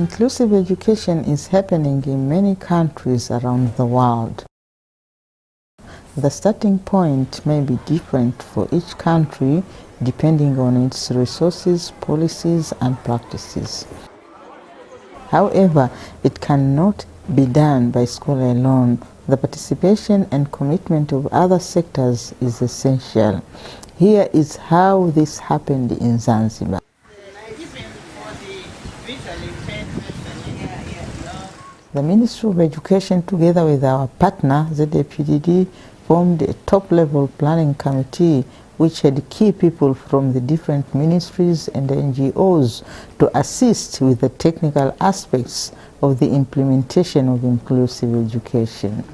Inclusive education is happening in many countries around the world. The starting point may be different for each country depending on its resources, policies, and practices. However, it cannot be done by school alone. The participation and commitment of other sectors is essential. Here is how this happened in Zanzibar. The Ministry of Education, together with our partner ZAPDD, formed a top-level planning committee which had key people from the different ministries and NGOs to assist with the technical aspects of the implementation of inclusive education.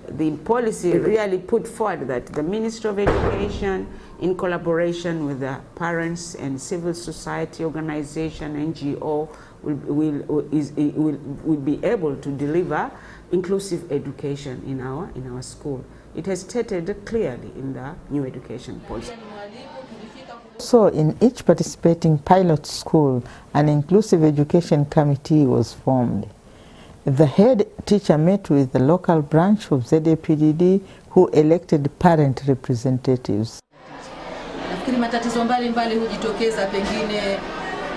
The policy really put forward that the Ministry of Education, in collaboration with the parents and civil society organization, NGO, will be able to deliver inclusive education in our school. It has stated clearly in the new education policy. So in each participating pilot school, an inclusive education committee was formed. The head teacher met with the local branch of ZAPDD who elected parent representatives. Nafikiri matatizo mbalimbali hujitokeza pengine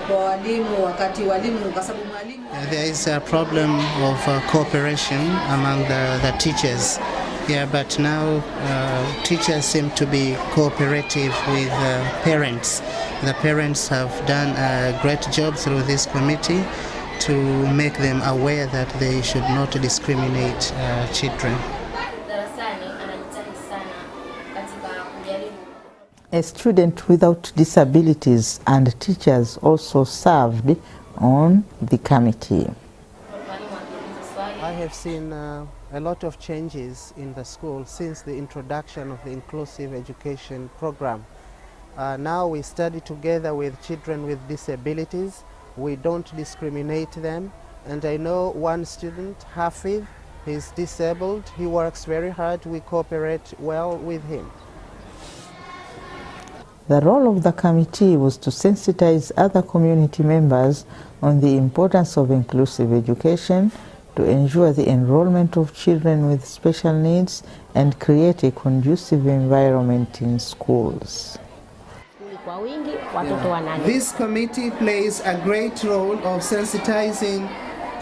kwa walimu wakati walimu kwa sababu mwalimu. There is a problem of cooperation among the teachers. Yeah, but now teachers seem to be cooperative with parents. The parents have done a great job through this committee to make them aware that they should not discriminate children. A student without disabilities and teachers also served on the committee. I have seen a lot of changes in the school since the introduction of the inclusive education program. Now we study together with children with disabilities. We don't discriminate them, and I know one student, Hafid, he's disabled. He works very hard. We cooperate well with him. The role of the committee was to sensitize other community members on the importance of inclusive education, to ensure the enrollment of children with special needs, and create a conducive environment in schools. This committee plays a great role of sensitizing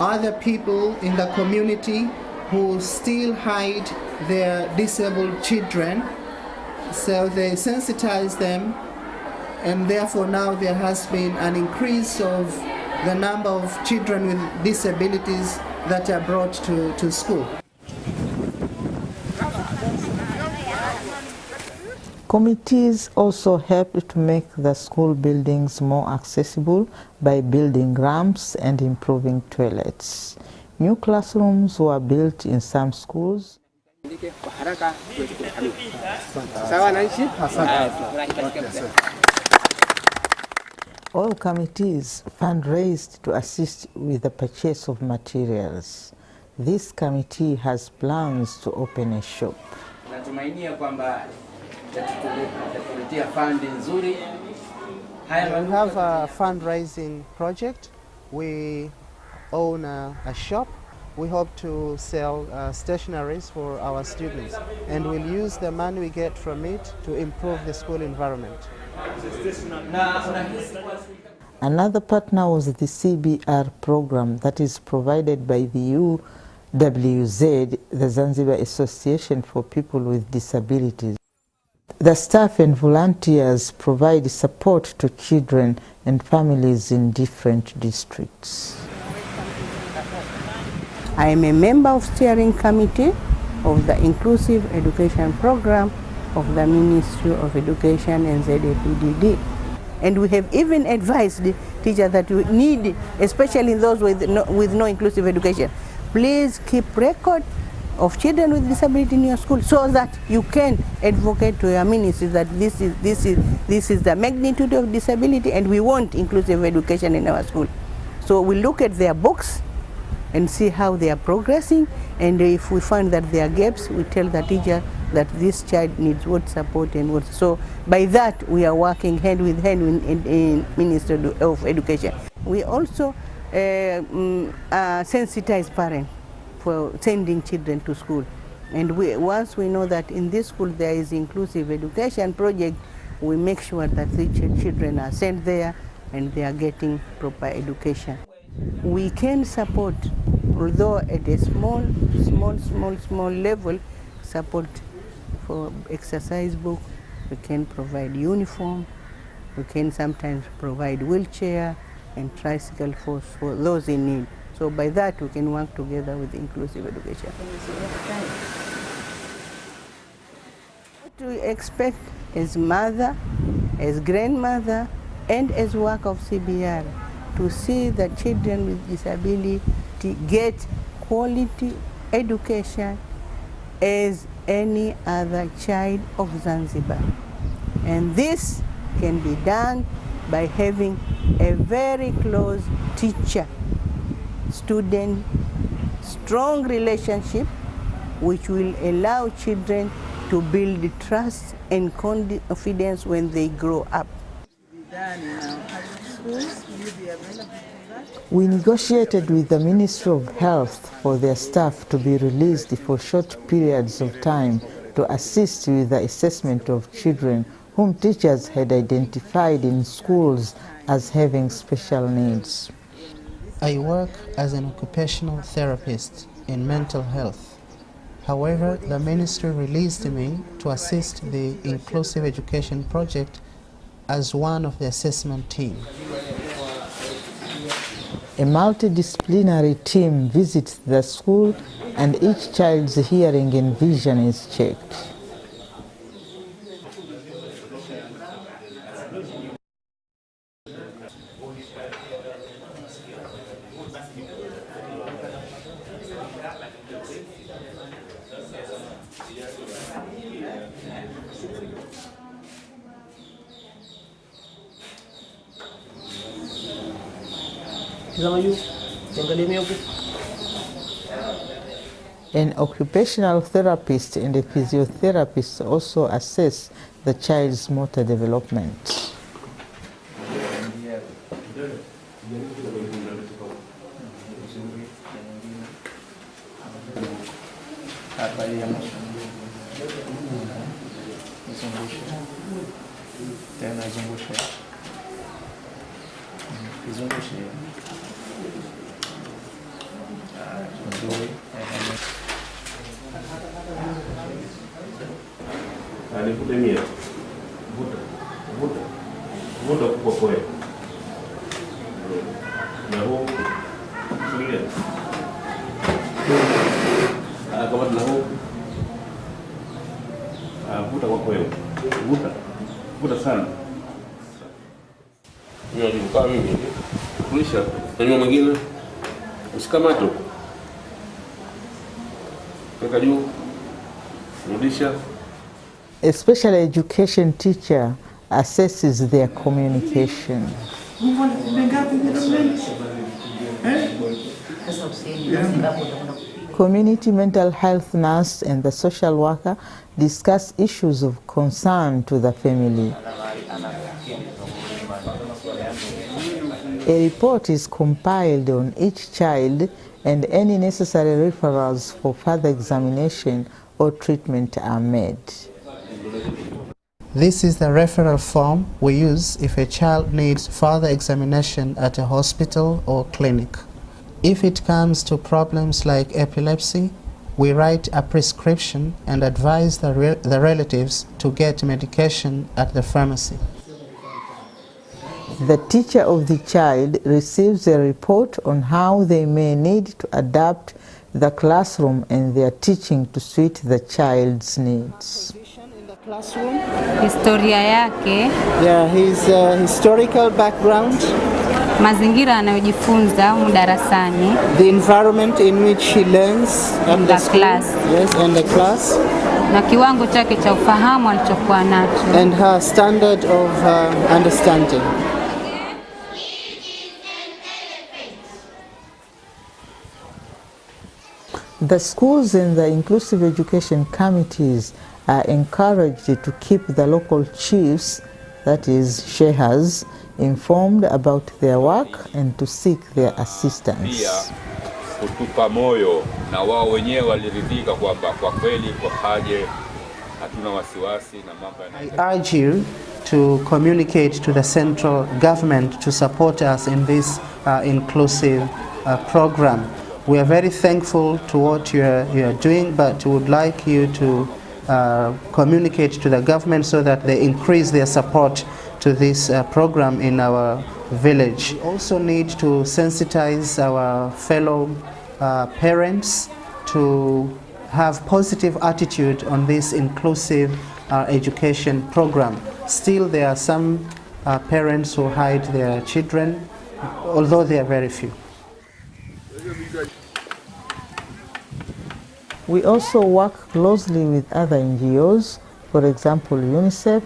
other people in the community who still hide their disabled children. So they sensitize them, and therefore now there has been an increase of the number of children with disabilities that are brought to school. Committees also helped to make the school buildings more accessible by building ramps and improving toilets. New classrooms were built in some schools. All committees fundraised to assist with the purchase of materials. This committee has plans to open a shop. We have a fundraising project. We own a shop. We hope to sell stationeries for our students, and we'll use the money we get from it to improve the school environment. Another partner was the CBR program that is provided by the UWZ, the Zanzibar Association for People with Disabilities. The staff and volunteers provide support to children and families in different districts. I am a member of steering committee of the Inclusive Education Program of the Ministry of Education and ZAPDD. And we have even advised the teachers that we need, especially those with no inclusive education, please keep record of children with disability in your school so that you can advocate to your ministry that this is the magnitude of disability and we want inclusive education in our school. So we look at their books and see how they are progressing, and if we find that there are gaps, we tell the teacher that this child needs what support and what. So by that we are working hand with hand in Ministry of Education. We also sensitize parents for sending children to school. And once we know that in this school there is inclusive education project, we make sure that the children are sent there and they are getting proper education. We can support, although at a small level, support for exercise book. We can provide uniform. We can sometimes provide wheelchair and tricycle for those in need. So by that we can work together with inclusive education. What we expect as mother, as grandmother, and as work of CBR, to see that children with disability get quality education as any other child of Zanzibar. And this can be done by having a very close teacher-student strong relationship, which will allow children to build trust and confidence when they grow up. We negotiated with the Ministry of Health for their staff to be released for short periods of time to assist with the assessment of children whom teachers had identified in schools as having special needs. I work as an occupational therapist in mental health. However, the ministry released me to assist the Inclusive Education Project as one of the assessment team. A multidisciplinary team visits the school and each child's hearing and vision is checked. An occupational therapist and a physiotherapist also assess the child's motor development. A special education teacher assesses their communication. Community mental health nurse and the social worker discuss issues of concern to the family. A report is compiled on each child and any necessary referrals for further examination or treatment are made. This is the referral form we use if a child needs further examination at a hospital or clinic. If it comes to problems like epilepsy, we write a prescription and advise the relatives to get medication at the pharmacy. The teacher of the child receives a report on how they may need to adapt the classroom and their teaching to suit the child's needs. Historia yake, his historical background, mazingira anayojifunza humu darasani, the environment in which he learns at the class, yes, and the class, na kiwango chake cha ufahamu alichokuwa nacho, and her standard of understanding. The schools and the inclusive education committees are encouraged to keep the local chiefs, that is shehas, informed about their work and to seek their assistance. Pia kutupa moyo na wao wenyewe waliridhika kwamba kwa kweli kwa haje hatuna wasiwasi na mambo. I urge you to communicate to the central government to support us in this inclusive program. We are very thankful to what you are doing, but we would like you to communicate to the government so that they increase their support to this program in our village. We also need to sensitize our fellow parents to have positive attitude on this inclusive education program. Still, there are some parents who hide their children, although they are very few. We also work closely with other NGOs. For example, UNICEF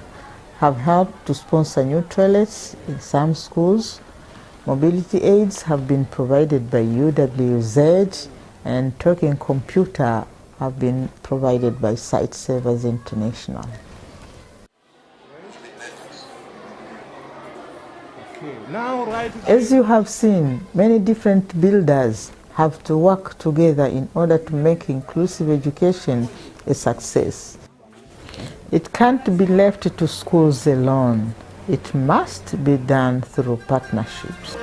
have helped to sponsor new toilets in some schools. Mobility aids have been provided by UWZ, and talking computer have been provided by Sight Savers International. As you have seen, many different builders have to work together in order to make inclusive education a success. It can't be left to schools alone. It must be done through partnerships.